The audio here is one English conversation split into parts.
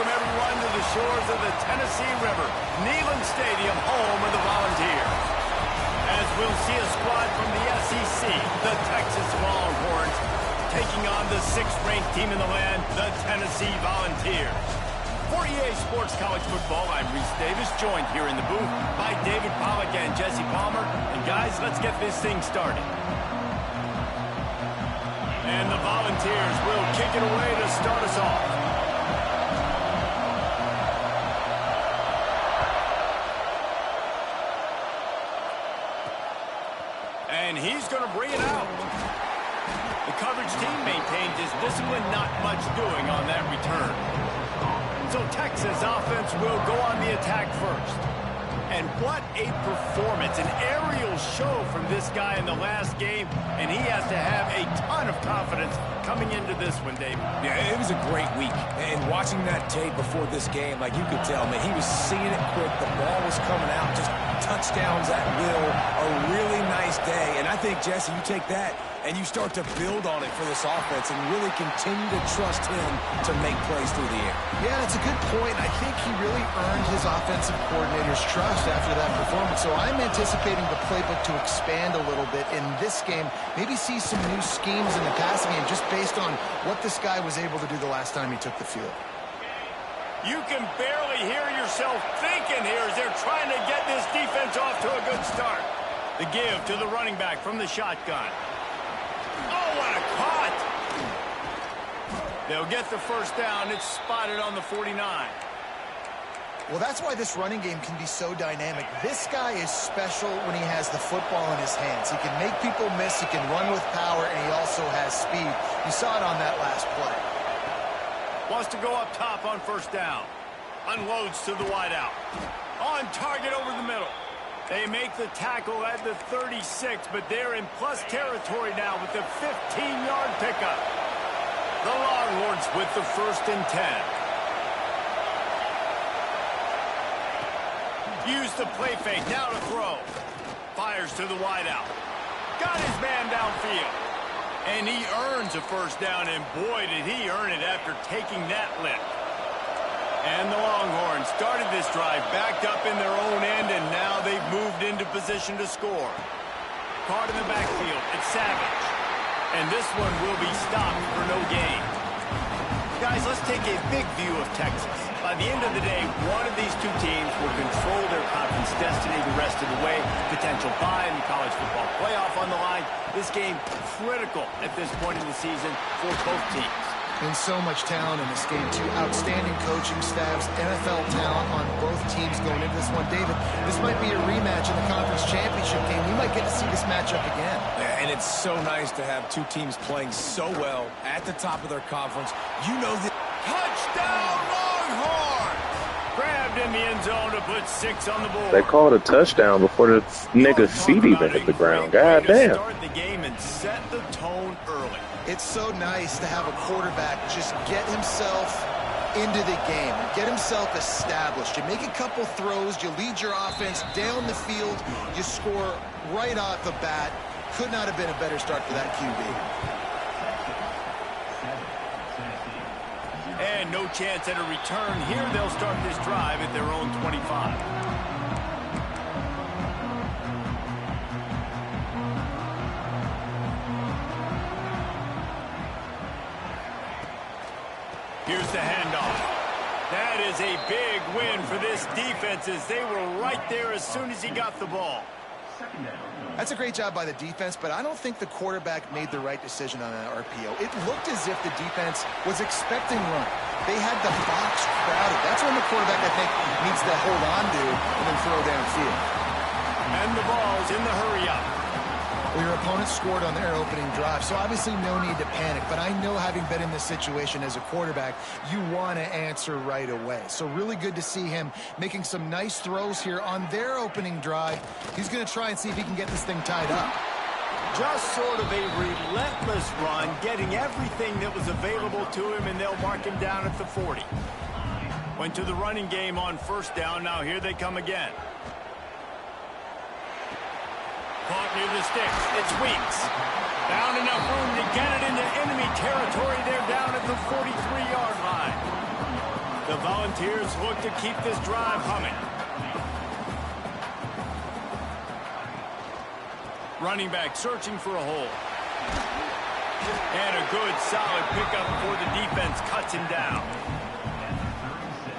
welcome everyone to the shores of the Tennessee River, Neyland Stadium, home of the Volunteers. As we'll see a squad from the SEC, the Texas Longhorns, taking on the 6th-ranked team in the land, the Tennessee Volunteers. For EA Sports College Football, I'm Reese Davis, joined here in the booth by David Pollack and Jesse Palmer. And guys, let's get this thing started. And the Volunteers will kick it away to start us off. And he's going to bring it out. The coverage team maintains his discipline, not much doing on that return. So Texas offense will go on the attack first. And what a performance, an aerial show from this guy in the last game, and he has to have a ton of confidence coming into this one, David. Yeah, it was a great week, and watching that tape before this game, like you could tell, man, he was seeing it quick, the ball was coming out, just touchdowns at will, a really nice day, and I think, Jesse, you take that and you start to build on it for this offense and really continue to trust him to make plays through the air. Yeah, that's a good point. I think he really earned his offensive coordinator's trust after that performance. So I'm anticipating the playbook to expand a little bit in this game, maybe see some new schemes in the passing game just based on what this guy was able to do the last time he took the field. You can barely hear yourself thinking here as they're trying to get this defense off to a good start. The give to the running back from the shotgun. Oh, what a caught! They'll get the first down. It's spotted on the 49. Well, that's why this running game can be so dynamic. This guy is special when he has the football in his hands. He can make people miss, he can run with power, and he also has speed. You saw it on that last play. Wants to go up top on first down. Unloads to the wideout. On target over the middle. They make the tackle at the 36, but they're in plus territory now with the 15-yard pickup. The Longhorns with the 1st and 10. Use the play fake, now to throw. Fires to the wideout. Got his man downfield. And he earns a first down, and boy, did he earn it after taking that lift. And the Longhorns started this drive backed up in their own end, and now they've moved into position to score. Caught in the backfield, it's Savage. And this one will be stopped for no gain. Guys, let's take a big view of Texas. By the end of the day, one of these two teams will control their conference destiny the rest of the way. Potential bye in the college football playoff on the line. This game critical at this point in the season for both teams. And so much talent in this game, too. Outstanding coaching staffs, NFL talent on both teams going into this one. David, this might be a rematch in the conference championship game. We might get to see this matchup again. Yeah, and it's so nice to have two teams playing so well at the top of their conference. You know that. Touchdown, Longhorns! Grabbed in the end zone to put 6 on the board. They called a touchdown before the nigga's feet even hit the ground. God damn. Start the game and set the tone early. It's so nice to have a quarterback just get himself into the game, get himself established. You make a couple throws, you lead your offense down the field, you score right off the bat. Could not have been a better start for that QB. And no chance at a return here. They'll start this drive at their own 25. Here's the handoff. That is a big win for this defense as they were right there as soon as he got the ball. That's a great job by the defense, but I don't think the quarterback made the right decision on that RPO. It looked as if the defense was expecting run. They had the box crowded. That's when the quarterback, I think, needs to hold on to and then throw downfield. And the ball's in the hurry-up. Well, your opponent scored on their opening drive, so obviously no need to panic. But I know, having been in this situation as a quarterback, you want to answer right away. So really good to see him making some nice throws here on their opening drive. He's going to try and see if he can get this thing tied up. Just sort of a relentless run, getting everything that was available to him, and they'll mark him down at the 40. Went to the running game on first down. Now here they come again. Caught near the sticks. It's Weeks. Found enough room to get it into enemy territory. They're down at the 43-yard line. The Volunteers look to keep this drive humming. Running back searching for a hole. And a good, solid pickup before the defense cuts him down.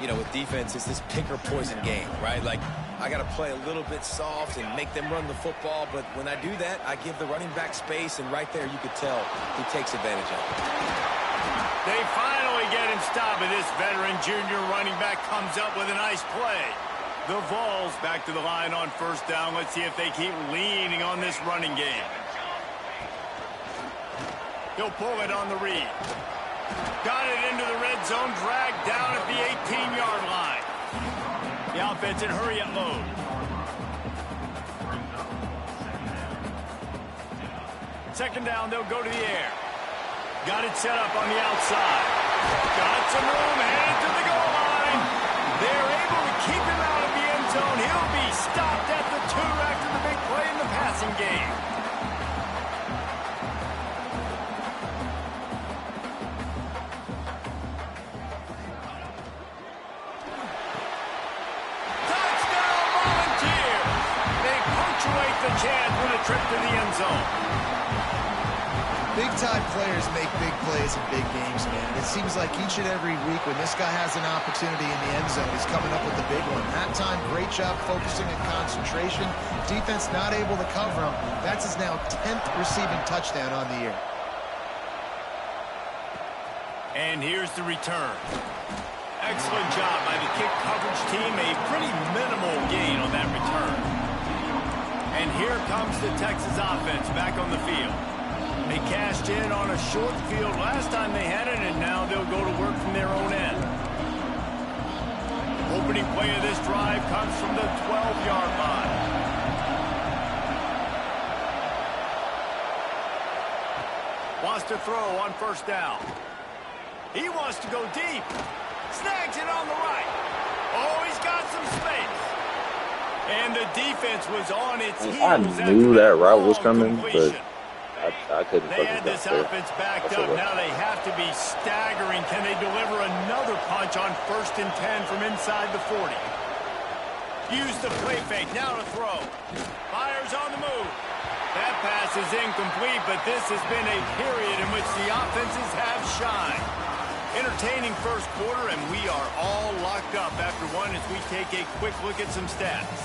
You know, with defense, it's this pick or poison game, right? Like, I got to play a little bit soft and make them run the football, but when I do that, I give the running back space, and right there you could tell he takes advantage of it. They finally get him stopped, and this veteran junior running back comes up with a nice play. The Vols back to the line on first down. Let's see if they keep leaning on this running game. He'll pull it on the read. Got it into the red zone, dragged down at the 18-yard line. The offense in hurry-up mode. Second down, they'll go to the air. Got it set up on the outside. Got some room, headed to the goal line. They're able to keep him out of the end zone. He'll be stopped at the 2 after the big play in the passing game. Touchdown, Volunteers! They punctuate the chance with a trip to the end zone. Big-time players make big plays in big games, man. It seems like each and every week when this guy has an opportunity in the end zone, he's coming up with the big one. That time, great job focusing and concentration. Defense not able to cover him. That's his now 10th receiving touchdown on the year. And here's the return. Excellent job by the kick coverage team. A pretty minimal gain on that return. And here comes the Texas offense back on the field. They cashed in on a short field last time they had it, and now they'll go to work from their own end. Opening play of this drive comes from the 12-yard line. Wants to throw on first down. He wants to go deep. Snags it on the right. Oh, he's got some space. And the defense was on its heels. I knew that route was coming, but I couldn't. They had this offense backed up. Now they have to be staggering. Can they deliver another punch on 1st and 10 from inside the 40? Use the play fake. Now to throw. Fires on the move. That pass is incomplete, but this has been a period in which the offenses have shined. Entertaining first quarter, and we are all locked up after one as we take a quick look at some stats.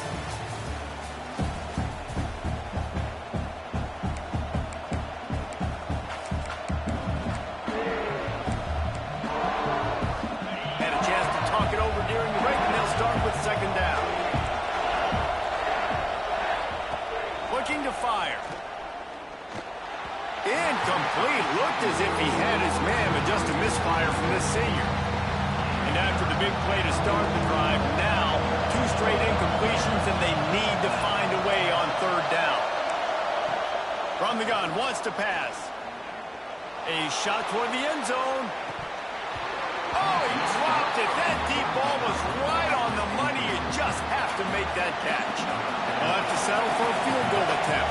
Second down. Looking to fire. Incomplete. Looked as if he had his man, but just a misfire from this senior. And after the big play to start the drive, now 2 straight incompletions, and they need to find a way on 3rd down. From the gun, wants to pass. A shot toward the end zone. Oh, he dropped it. That deep ball was right on the money. You just have to make that catch. We'll have to settle for a field goal attempt.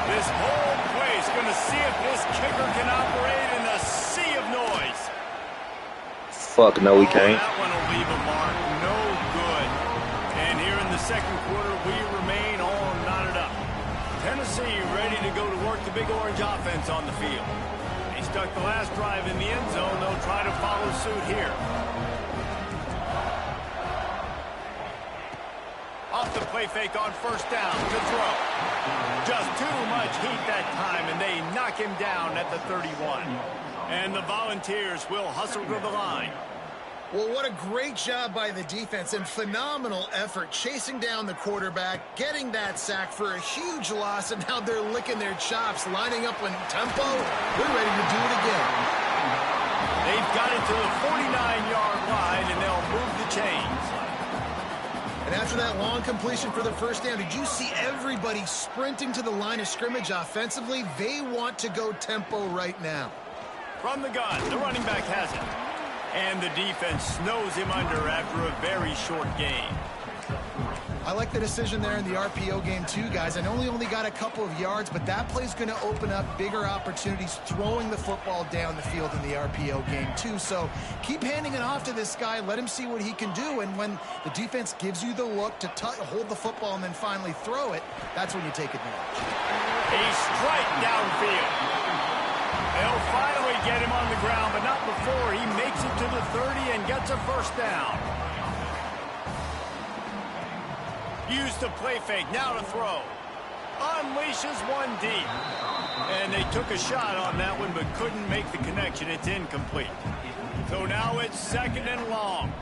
This whole play is going to see if this kicker can operate in a sea of noise. Fuck, no, he can't. That one will leave a mark. No good. And here in the second quarter, we remain all knotted up. Tennessee ready to go to work the Big Orange offense on the field. He stuck the last drive in the end zone. They'll try to follow suit here. Off the play fake on first down to throw. Just too much heat that time, and they knock him down at the 31. And the Volunteers will hustle to the line. Well, what a great job by the defense and phenomenal effort chasing down the quarterback, getting that sack for a huge loss, and now they're licking their chops, lining up in tempo. They're ready to do it again. They've got it to the 49-yard line, and they'll move the chains. And after that long completion for the first down, did you see everybody sprinting to the line of scrimmage offensively? They want to go tempo right now. From the gun, the running back has it. And the defense snows him under after a very short game. I like the decision there in the RPO game too, guys. I know he only got a couple of yards, but that play's going to open up bigger opportunities throwing the football down the field in the RPO game too. So keep handing it off to this guy. Let him see what he can do. And when the defense gives you the look to hold the football and then finally throw it, that's when you take advantage. A strike downfield. They'll finally get him on the ground, but not before he makes it to the 30 and gets a first down. Used the play fake, now to throw. Unleashes one deep. And they took a shot on that one, but couldn't make the connection. It's incomplete. So now it's 2nd and long.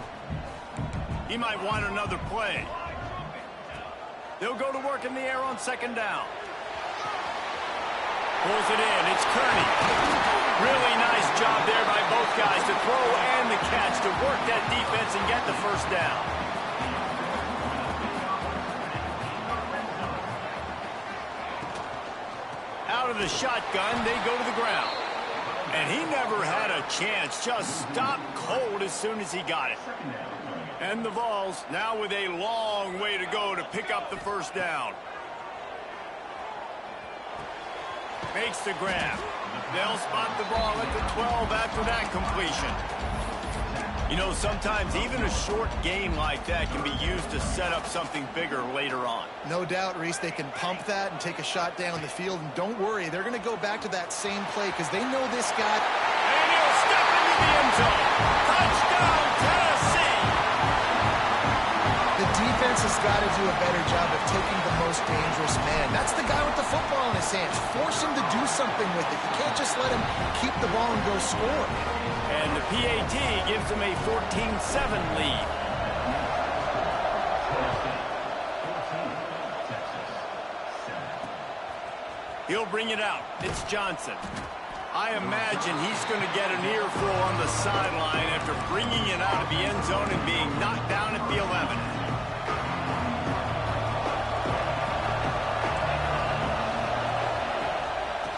He might want another play. They'll go to work in the air on 2nd down. Pulls it in, it's Kearney. Really nice job there by both guys to throw and the catch to work that defense and get the first down. Out of the shotgun, they go to the ground. And he never had a chance, just stopped cold as soon as he got it. And the Vols now with a long way to go to pick up the first down. Makes the grab. They'll spot the ball at the 12 after that completion. You know, sometimes even a short game like that can be used to set up something bigger later on. No doubt, Reese, they can pump that and take a shot down the field. And don't worry, they're going to go back to that same play because they know this guy. And he'll step into the end zone. Touchdown, Tennessee! The defense has got to do a better job of taking the most dangerous man. That's the guy with the football in his hands. Force him to do something with it. You can't just let him keep the ball and go score. And the PAT gives them a 14-7 lead. He'll bring it out. It's Johnson. I imagine he's going to get an earful on the sideline after bringing it out of the end zone and being knocked down at the 11.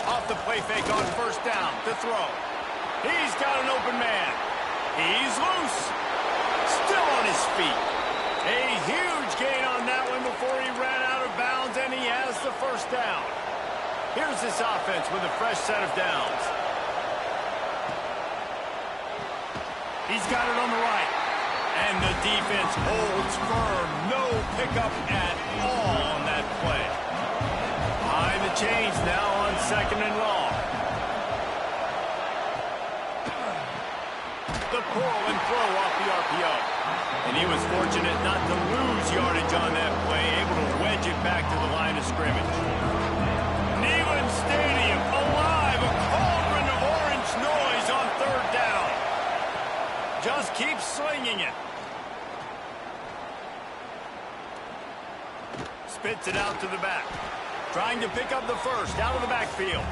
Off the play fake on 1st down to throw. He's got an open man. He's loose. Still on his feet. A huge gain on that one before he ran out of bounds, and he has the first down. Here's this offense with a fresh set of downs. He's got it on the right. And the defense holds firm. No pickup at all on that play. Behind the chains now on 2nd and long. The pull and throw off the RPO. And he was fortunate not to lose yardage on that play, able to wedge it back to the line of scrimmage. Neyland Stadium alive, a cauldron of orange noise on 3rd down. Just keep slinging it. Spits it out to the back. Trying to pick up the first out of the backfield.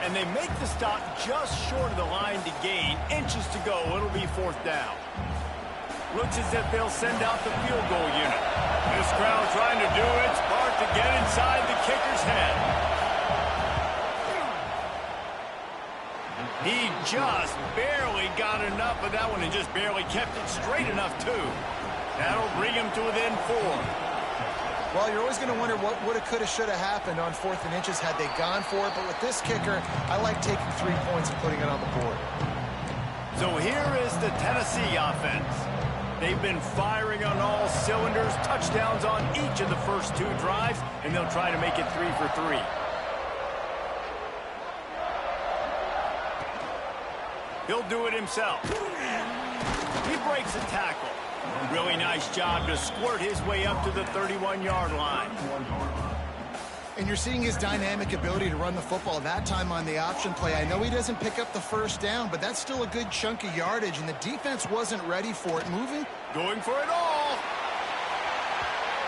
And they make the stop just short of the line to gain. Inches to go. It'll be 4th down. Looks as if they'll send out the field goal unit. This crowd trying to do its part to get inside the kicker's head. He just barely got enough of that one and just barely kept it straight enough, too. That'll bring him to within 4. Well, you're always going to wonder what woulda, coulda, shoulda happened on 4th and inches had they gone for it. But with this kicker, I like taking 3 points and putting it on the board. So here is the Tennessee offense. They've been firing on all cylinders, touchdowns on each of the first 2 drives, and they'll try to make it 3 for 3. He'll do it himself. He breaks a tackle. Really nice job to squirt his way up to the 31-yard line. And you're seeing his dynamic ability to run the football that time on the option play. I know he doesn't pick up the first down, but that's still a good chunk of yardage, and the defense wasn't ready for it. Moving. Going for it all.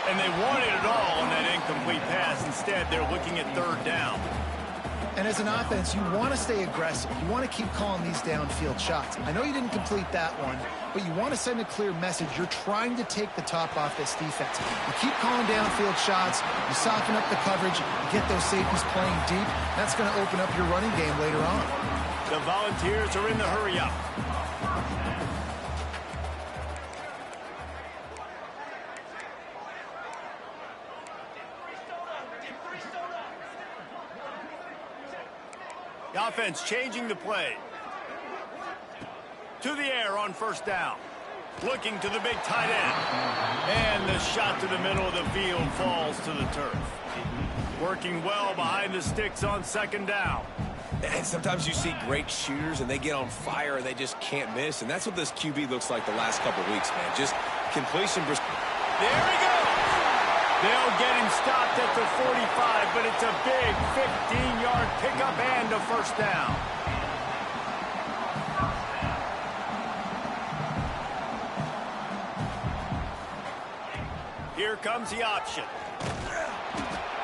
And they wanted it all on that incomplete pass. Instead, they're looking at 3rd down. And as an offense, you want to stay aggressive. You want to keep calling these downfield shots. I know you didn't complete that one, but you want to send a clear message. You're trying to take the top off this defense. You keep calling downfield shots. You soften up the coverage. You get those safeties playing deep. That's going to open up your running game later on. The Volunteers are in the hurry-up. The offense changing the play. To the air on first down. Looking to the big tight end. And the shot to the middle of the field falls to the turf. Working well behind the sticks on second down. And sometimes you see great shooters and they get on fire and they just can't miss. And that's what this QB looks like the last couple weeks, man. Just completion. There he goes. They'll get him stopped at the 45, but it's a big 15-yard pickup and a first down. Here comes the option.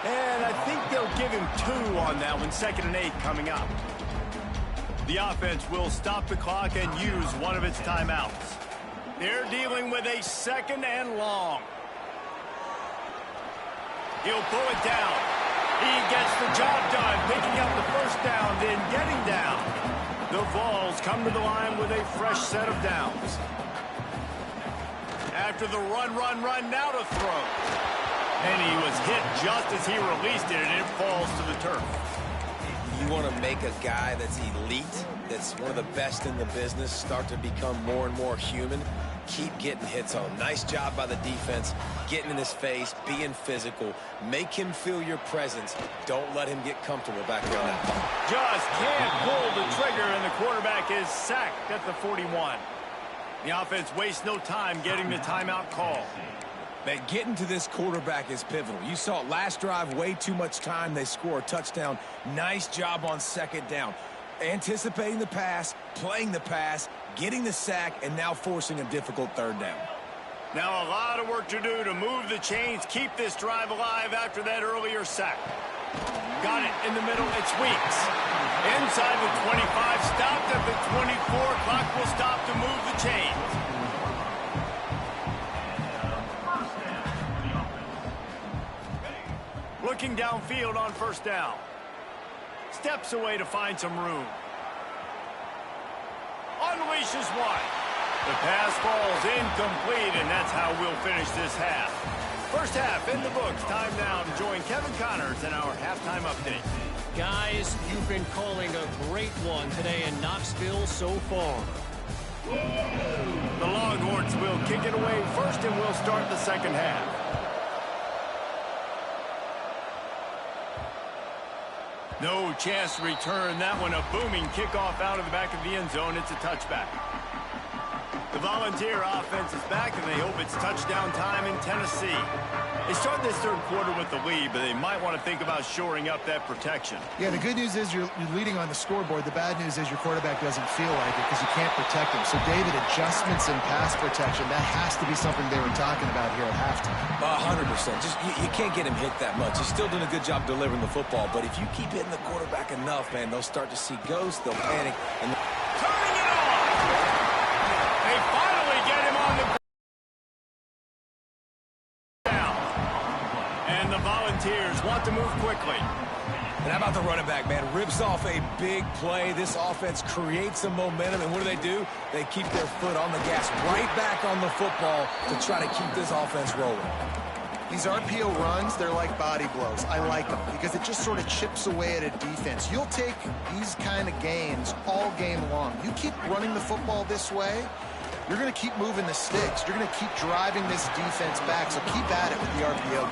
And I think they'll give him 2 on that one, 2nd and 8 coming up. The offense will stop the clock and use one of its timeouts. They're dealing with a 2nd and long. He'll pull it down. He gets the job done, picking up the first down, then getting down. The Vols come to the line with a fresh set of downs. After the run, now to throw. And he was hit just as he released it, and it falls to the turf. You want to make a guy that's elite, that's one of the best in the business, start to become more and more human. Keep getting hits on him. Nice job by the defense, getting in his face, being physical. Make him feel your presence. Don't let him get comfortable back there on that ball. Just can't pull the trigger, and the quarterback is sacked at the 41. The offense wastes no time getting the timeout call. Man, getting to this quarterback is pivotal. You saw it last drive, way too much time. They score a touchdown. Nice job on second down. Anticipating the pass, playing the pass, getting the sack, and now forcing a difficult third down. Now a lot of work to do to move the chains, keep this drive alive after that earlier sack. Got it in the middle, it's Weeks. Inside the 25, stopped at the 24. Clock will stop to move the chains. Looking downfield on first down. Steps away to find some room. Unleashes one. The pass falls incomplete, and that's how we'll finish this half. First half in the books. Time now to join Kevin Connors in our halftime update. Guys, you've been calling a great one today in Knoxville so far. The Longhorns will kick it away first, and we'll start the second half. No chance to return that one. A booming kickoff out of the back of the end zone. It's a touchback. The Volunteer offense is back, and they hope it's touchdown time in Tennessee. They start this third quarter with the lead, but they might want to think about shoring up that protection. Yeah, the good news is you're leading on the scoreboard. The bad news is your quarterback doesn't feel like it because you can't protect him. So, David, adjustments in pass protection, that has to be something they were talking about here at halftime. 100%. Just you can't get him hit that much. He's still doing a good job delivering the football, but if you keep hitting the quarterback enough, man, they'll start to see ghosts, they'll panic. And turning it on! They finally get him on the down. And the Volunteers want to move quickly. And how about the running back, man? Rips off a big play. This offense creates some momentum, and what do? They keep their foot on the gas, right back on the football to try to keep this offense rolling. These RPO runs, they're like body blows. I like them because it just sort of chips away at a defense. You'll take these kind of gains all game long. You keep running the football this way, you're going to keep moving the sticks. You're going to keep driving this defense back, so keep at it with the RPO.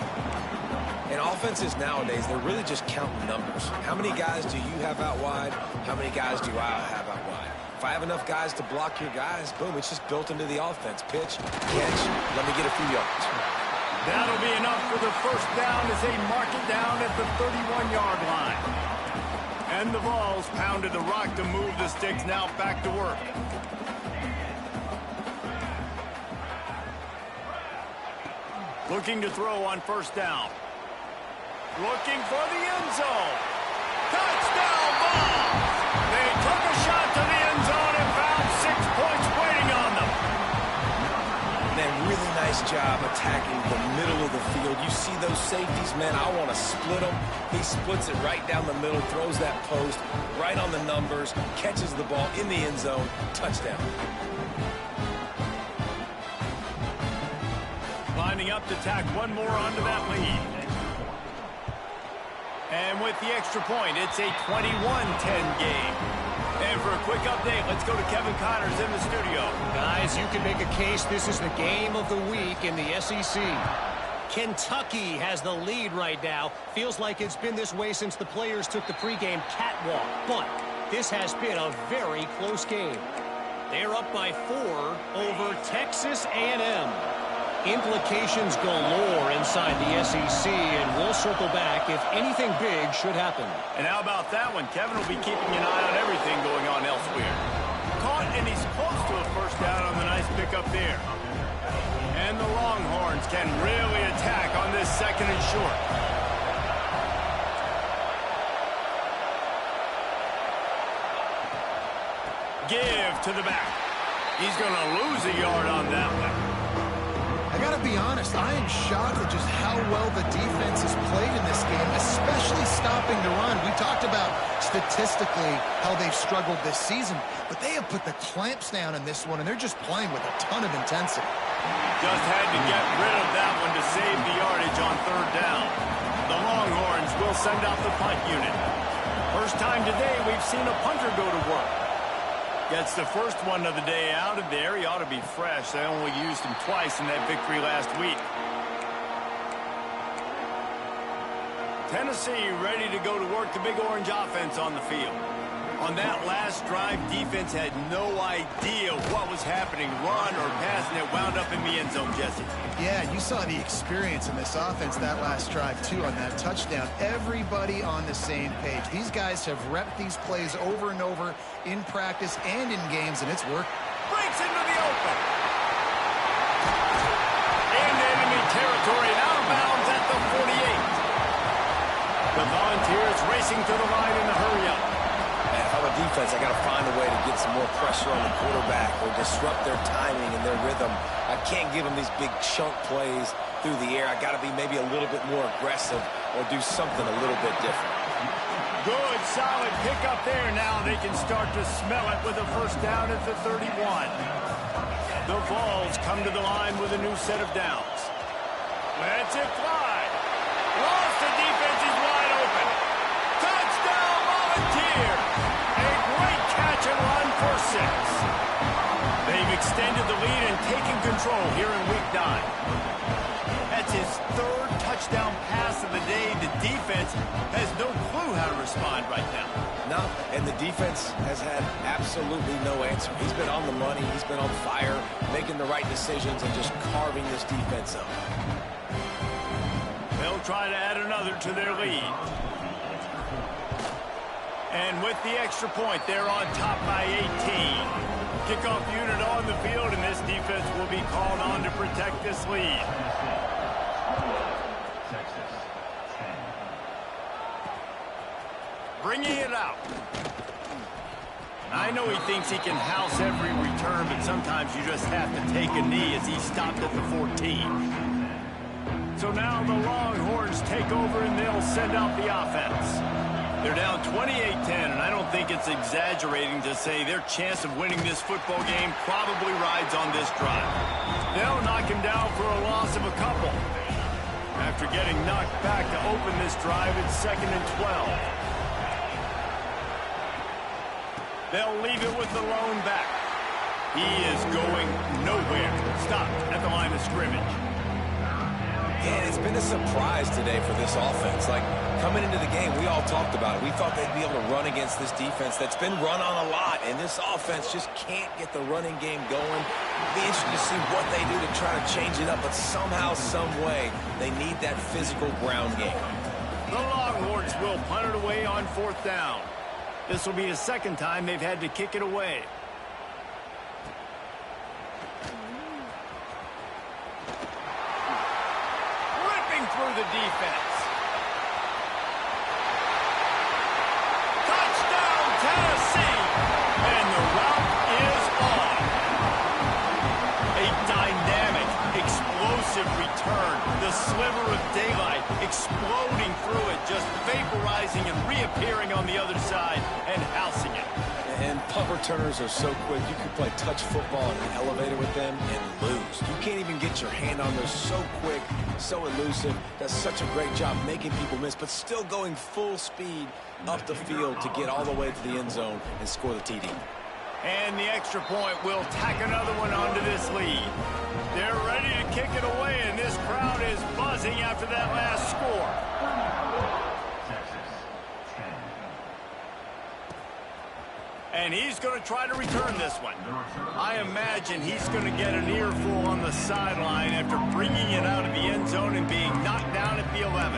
And offenses nowadays, they're really just counting numbers. How many guys do you have out wide? How many guys do I have out wide? If I have enough guys to block your guys, boom, it's just built into the offense. Pitch, catch, let me get a few yards. That'll be enough for the first down as they mark it down at the 31-yard line. And the Vols pounded the rock to move the sticks, now back to work. Looking to throw on first down. Looking for the end zone. Touchdown, Vols! They took a shot to the end zone and found 6 points waiting on them. Man, really nice job attacking the middle of the field. You see those safeties, man, I want to split them. He splits it right down the middle, throws that post, right on the numbers, catches the ball in the end zone, touchdown. Lining up to tack one more onto that lead. And with the extra point, it's a 21-10 game. And for a quick update, let's go to Kevin Connors in the studio. Guys, you can make a case this is the game of the week in the SEC. Kentucky has the lead right now. Feels like it's been this way since the players took the pregame catwalk. But this has been a very close game. They're up by 4 over Texas A&M. Implications galore inside the SEC, and we'll circle back if anything big should happen. And how about that one? Kevin will be keeping an eye on everything going on elsewhere. Caught, and he's close to a first down on the nice pickup there. And the Longhorns can really attack on this second and short. Give to the back. He's going to lose a yard on that one. I got to be honest, I am shocked at just how well the defense has played in this game, especially stopping the run. We talked about statistically how they've struggled this season, but they have put the clamps down in this one, and they're just playing with a ton of intensity. Just had to get rid of that one to save the yardage on third down. The Longhorns will send out the punt unit. First time today we've seen a punter go to work. Gets the first one of the day out of there. He ought to be fresh. They only used him twice in that victory last week. Tennessee ready to go to work. The Big Orange offense on the field. On that last drive, defense had no idea what was happening. Run or pass, and it wound up in the end zone, Jesse. Yeah, you saw the experience in this offense that last drive, too, on that touchdown. Everybody on the same page. These guys have repped these plays over and over in practice and in games, and it's worked. Breaks into the open. In enemy territory, and out of bounds at the 48. The Volunteers racing to the line in the hurry-up. If I'm a defense, I got to find a way to get some more pressure on the quarterback or disrupt their timing and their rhythm. I can't give them these big chunk plays through the air. I got to be maybe a little bit more aggressive or do something a little bit different. Good, solid pickup there. Now they can start to smell it with a first down at the 31. The Vols come to the line with a new set of downs. Lets it fly. Lost, the defense is wide open. Touchdown, Volunteers. A great catch and run for 6. They've extended the lead and taken control here in Week 9. That's his 3rd touchdown pass of the day. The defense has no clue how to respond right now. No, and the defense has had absolutely no answer. He's been on the money. He's been on fire, making the right decisions and just carving this defense up. They'll try to add another to their lead. And with the extra point, they're on top by 18. Kickoff unit on the field, and this defense will be called on to protect this lead. Bringing it out. I know he thinks he can house every return, but sometimes you just have to take a knee as he stopped at the 14. So now the Longhorns take over, and they'll send out the offense. They're down 28-10, and I don't think it's exaggerating to say their chance of winning this football game probably rides on this drive. They'll knock him down for a loss of a couple. After getting knocked back to open this drive, it's 2nd and 12. They'll leave it with the lone back. He is going nowhere. Stopped at the line of scrimmage. And it's been a surprise today for this offense. Like, coming into the game, we all talked about it. We thought they'd be able to run against this defense that's been run on a lot, and this offense just can't get the running game going. It'll be interesting to see what they do to try to change it up, but somehow, some way, they need that physical ground game. The Longhorns will punt it away on 4th down. This will be the 2nd time they've had to kick it away. Through the defense. Touchdown, Tennessee! And the route is on. A dynamic, explosive return. The sliver of daylight exploding through it, just vaporizing and reappearing on the other side and housing it. And Punt returners are so quick. You can play touch football in an elevator with them and lose. You can't even get your hand on them. So quick, so elusive. Does such a great job making people miss, but still going full speed up the field to get all the way to the end zone and score the TD. And the extra point will tack another one onto this lead. They're ready to kick it away, and this crowd is buzzing after that last score. And he's going to try to return this one. I imagine he's going to get an earful on the sideline after bringing it out of the end zone and being knocked down at the 11.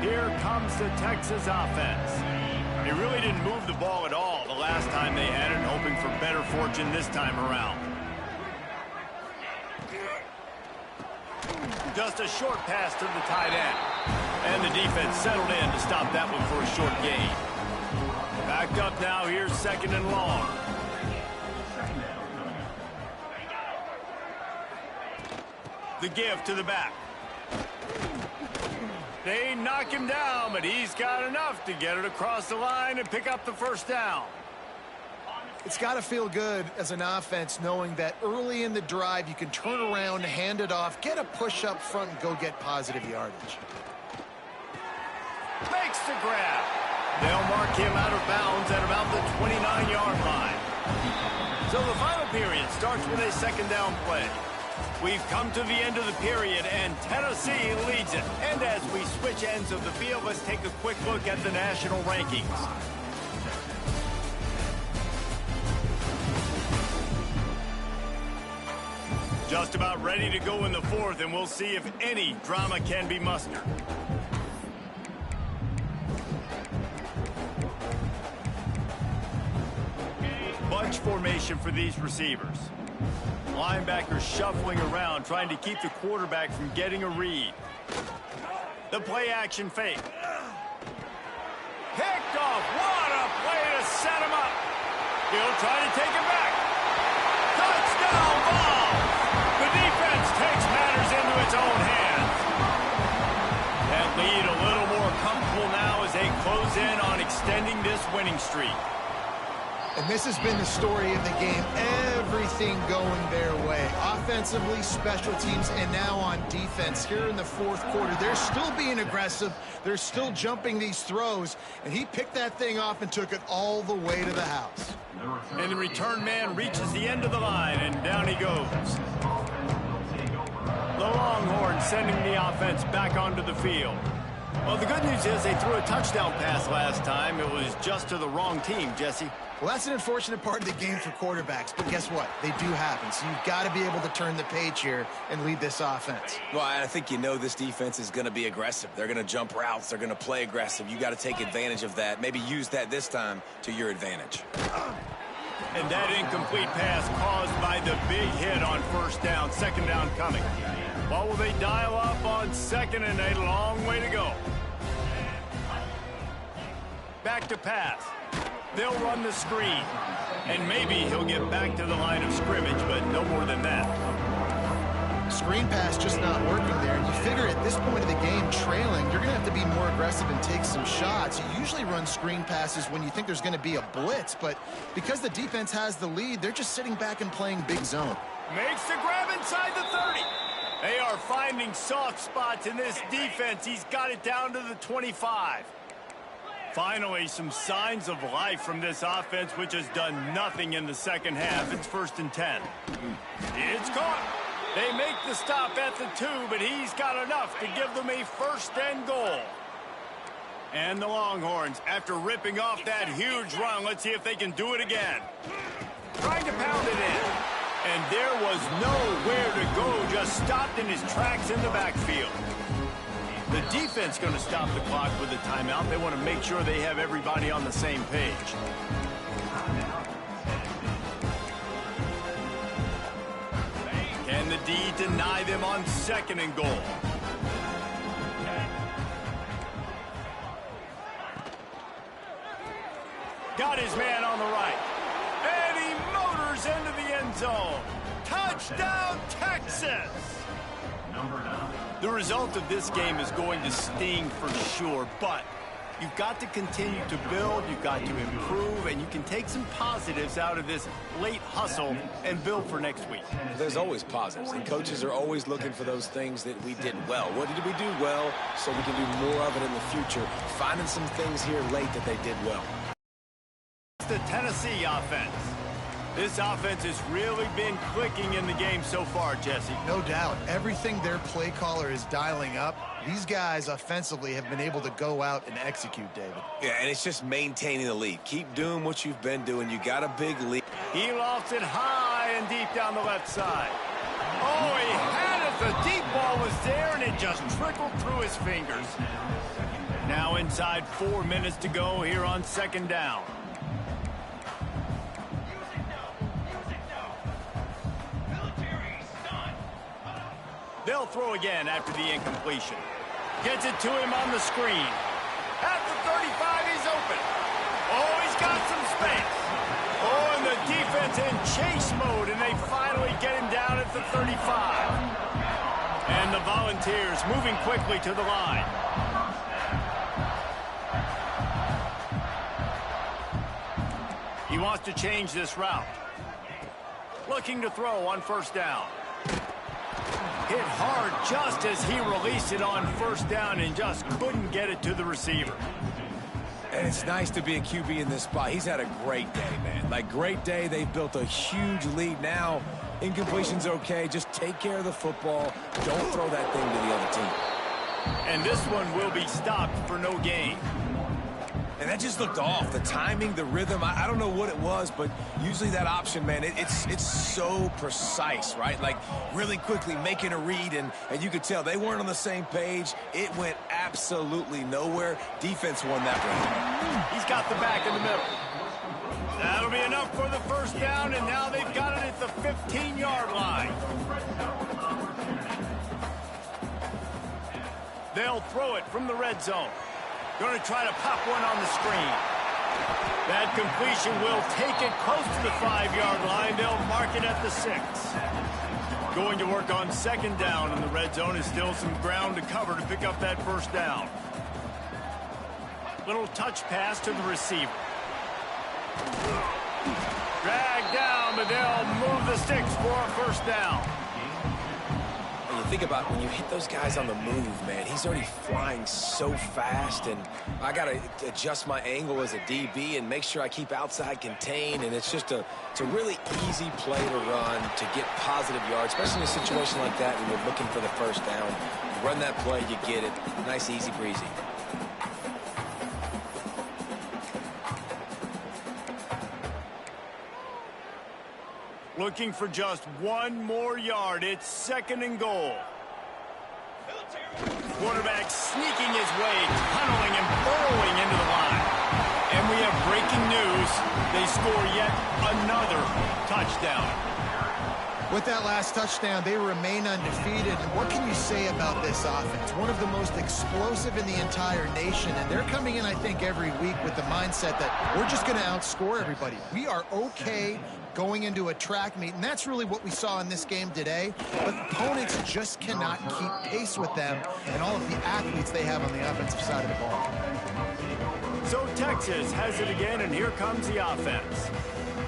Here comes the Texas offense. They really didn't move the ball at all the last time they had it, hoping for better fortune this time around. Just a short pass to the tight end. And the defense settled in to stop that one for a short gain. Backed up now, here's 2nd and long. The give to the back. They knock him down, but he's got enough to get it across the line and pick up the first down. It's got to feel good as an offense knowing that early in the drive you can turn around, hand it off, get a push up front, and go get positive yardage. Makes the grab. They'll mark him out of bounds at about the 29-yard line. So the final period starts with a 2nd down play. We've come to the end of the period, and Tennessee leads it. And as we switch ends of the field, let's take a quick look at the national rankings. Just about ready to go in the 4th, and we'll see if any drama can be mustered. Bunch formation for these receivers. Linebackers shuffling around, trying to keep the quarterback from getting a read. The play-action fake. Picked off. What a play to set him up. He'll try to take it back. Touchdown, Vols. The defense takes matters into its own hands. That lead a little more comfortable now as they close in on extending this winning streak. And this has been the story of the game. Everything going their way. Offensively, special teams, and now on defense. Here in the 4th quarter, they're still being aggressive. They're still jumping these throws. And he picked that thing off and took it all the way to the house. And the return man reaches the end of the line, and down he goes. The Longhorns sending the offense back onto the field. Well, the good news is they threw a touchdown pass last time. It was just to the wrong team, Jesse. Well, that's an unfortunate part of the game for quarterbacks, but guess what? They do happen, so you've got to be able to turn the page here and lead this offense. Well, I think this defense is going to be aggressive. They're going to jump routes. They're going to play aggressive. You got to take advantage of that. Maybe use that this time to your advantage. And that incomplete pass caused by the big hit on 1st down, 2nd down coming. What will they dial up on 2nd and a long way to go? Back to pass. They'll run the screen. And maybe he'll get back to the line of scrimmage, but no more than that. Screen pass just not working there. And you figure at this point of the game, trailing, you're going to have to be more aggressive and take some shots. You usually run screen passes when you think there's going to be a blitz, but because the defense has the lead, they're just sitting back and playing big zone. Makes the grab inside the 30. They are finding soft spots in this defense. He's got it down to the 25. Finally, some signs of life from this offense, which has done nothing in the 2nd half. It's 1st and 10. It's caught. They make the stop at the 2, but he's got enough to give them a 1st and goal. And the Longhorns, after ripping off that huge run, let's see if they can do it again. Trying to pound it in. And there was nowhere to go, just stopped in his tracks in the backfield. The defense going to stop the clock with a timeout. They want to make sure they have everybody on the same page. Can the D deny them on 2nd and goal? Got his man on the right. And he motors into the end zone. Touchdown, Texas! The result of this game is going to sting for sure, but You've got to continue to build, you've got to improve, and you can take some positives out of this late hustle and build for next week. There's always positives, and coaches are always looking for those things that we did well. What did we do well so we can do more of it in the future? Finding some things here late that they did well. The Tennessee offense. This offense has really been clicking in the game so far, Jesse. No doubt. Everything their play caller is dialing up, these guys offensively have been able to go out and execute, David. Yeah, and it's just maintaining the lead. Keep doing what you've been doing. You got a big lead. He lofts it high and deep down the left side. Oh, he had it. The deep ball was there, and it just trickled through his fingers. Now inside 4 minutes to go here on second down. They'll throw again after the incompletion. Gets it to him on the screen. At the 35, he's open. Oh, he's got some space. Oh, and the defense in chase mode, and they finally get him down at the 35. And the Volunteers moving quickly to the line. He wants to change this route. Looking to throw on first down. Hit hard just as he released it on first down and just couldn't get it to the receiver. And it's nice to be a QB in this spot. He's had a great day, man. Like, great day. They've built a huge lead now. Incompletion's okay. Just take care of the football. Don't throw that thing to the other team. And this one will be stopped for no gain. And that just looked off. The timing, the rhythm, I don't know what it was, but usually that option, man, it's so precise, right? Like, really quickly making a read, and you could tell they weren't on the same page. It went absolutely nowhere. Defense won that round. He's got the back in the middle. That'll be enough for the first down, and now they've got it at the 15-yard line. They'll throw it from the red zone. Going to try to pop one on the screen. That completion will take it close to the 5-yard line. They'll mark it at the 6. Going to work on second down in the red zone is still some ground to cover to pick up that first down. Little touch pass to the receiver. Drag down, but they'll move the sticks for a first down. And you think about when you hit those guys on the move, man, he's already flying so fast, and I got to adjust my angle as a DB and make sure I keep outside contained, and it's a really easy play to run to get positive yards, especially in a situation like that when you're looking for the first down. You run that play, you get it. Nice, easy breezy. Looking for just one more yard. It's second and goal. Quarterback sneaking his way, tunneling and burrowing into the line. And we have breaking news. They score yet another touchdown. With that last touchdown, they remain undefeated. And what can you say about this offense? One of the most explosive in the entire nation. And they're coming in, I think, every week with the mindset that we're just going to outscore everybody. We are okay going into a track meet, and that's really what we saw in this game today. But opponents just cannot keep pace with them and all of the athletes they have on the offensive side of the ball. So Texas has it again, and here comes the offense.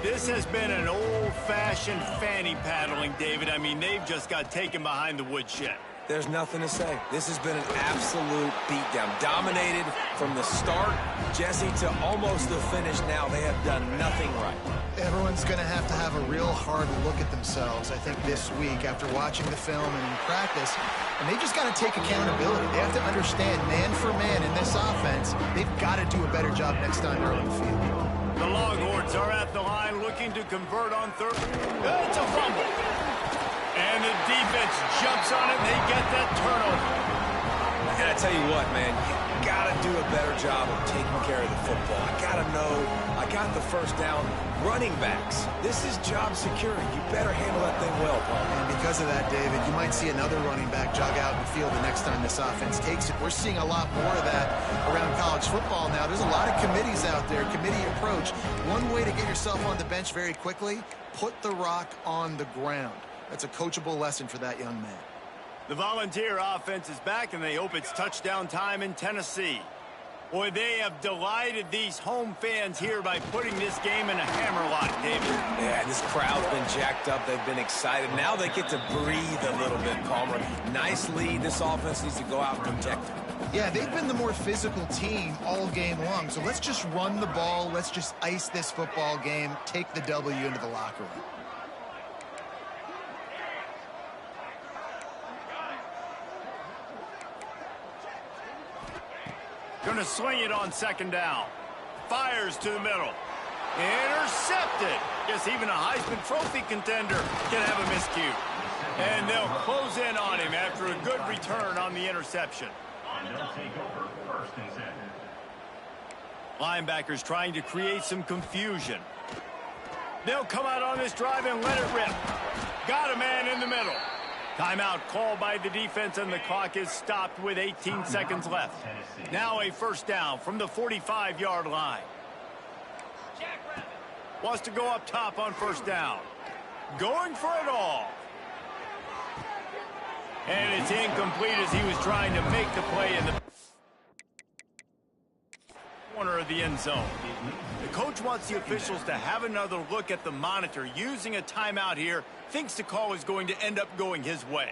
This has been an old-fashioned fanny paddling, David. I mean, they've just got taken behind the woodshed. There's nothing to say. This has been an absolute beatdown. Dominated from the start, Jesse, to almost the finish now. They have done nothing right. Everyone's going to have a real hard look at themselves, I think, this week after watching the film and in practice. And they just got to take accountability. They have to understand, man for man in this offense, they've got to do a better job next time they're on the field. The Longhorns are at the line looking to convert on third. It's a fumble. And the defense jumps on it, and they get that turnover. I got to tell you what, man, you got to do a better job of taking care of the football. I got to know, I got the first down. Running backs, this is job security. You better handle that thing well, Paul. And because of that, David, you might see another running back jog out in the field the next time this offense takes it. We're seeing a lot more of that around college football now. There's a lot of committees out there, committee approach. One way to get yourself on the bench very quickly, put the rock on the ground. That's a coachable lesson for that young man. The Volunteer offense is back, and they hope it's touchdown time in Tennessee. Boy, they have delighted these home fans here by putting this game in a hammerlock, David. Yeah, this crowd's been jacked up. They've been excited. Now they get to breathe a little bit, Palmer. Nice lead. This offense needs to go out and protect it. Yeah, they've been the more physical team all game long. So let's just run the ball. Let's just ice this football game, take the W into the locker room. Going to sling it on second down. Fires to the middle. Intercepted. Guess even a Heisman Trophy contender can have a miscue. And they'll close in on him after a good return on the interception. And they'll take over first and 10. Linebackers trying to create some confusion. They'll come out on this drive and let it rip. Got a man in the middle. Timeout called by the defense, and the clock is stopped with 18 seconds left. Now a first down from the 45-yard line. Wants to go up top on first down. Going for it all. And it's incomplete as he was trying to make the play in the corner of the end zone. The coach wants the officials to have another look at the monitor using a timeout here. Thinks the call is going to end up going his way.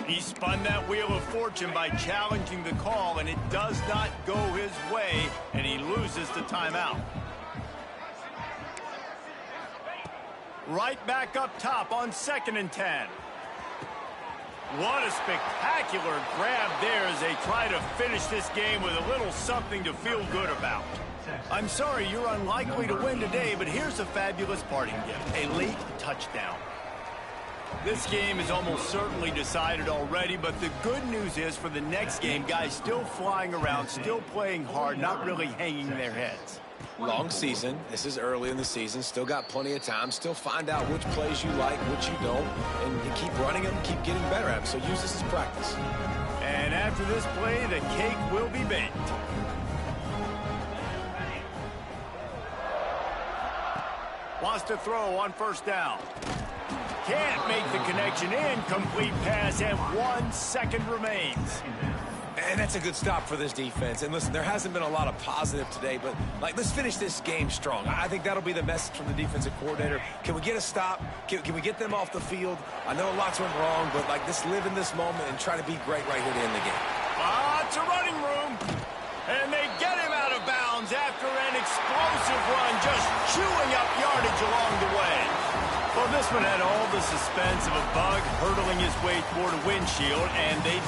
He spun that wheel of fortune by challenging the call, and it does not go his way, and he loses the timeout. Right back up top on 2nd and 10. What a spectacular grab there as they try to finish this game with a little something to feel good about. I'm sorry you're unlikely to win today, but here's a fabulous parting gift, a late touchdown. This game is almost certainly decided already, but the good news is for the next game, guys still flying around, still playing hard, not really hanging their heads. Long season. This is early in the season. Still got plenty of time. Still find out which plays you like, which you don't, and you keep running them, keep getting better at them. So use this as practice. And after this play, the cake will be baked. Wants to throw on first down. Can't make the connection. Incomplete pass, and 1 second remains. And that's a good stop for this defense. And listen, there hasn't been a lot of positive today, but let's finish this game strong. I think that'll be the message from the defensive coordinator. Can we get a stop? Can we get them off the field? I know lots went wrong, but let's live in this moment and try to be great right here to end the game. Lots of running room. And they get him out of bounds after an explosive run, just chewing up yardage along the way. Well, this one had all the suspense of a bug hurtling his way toward a windshield, and they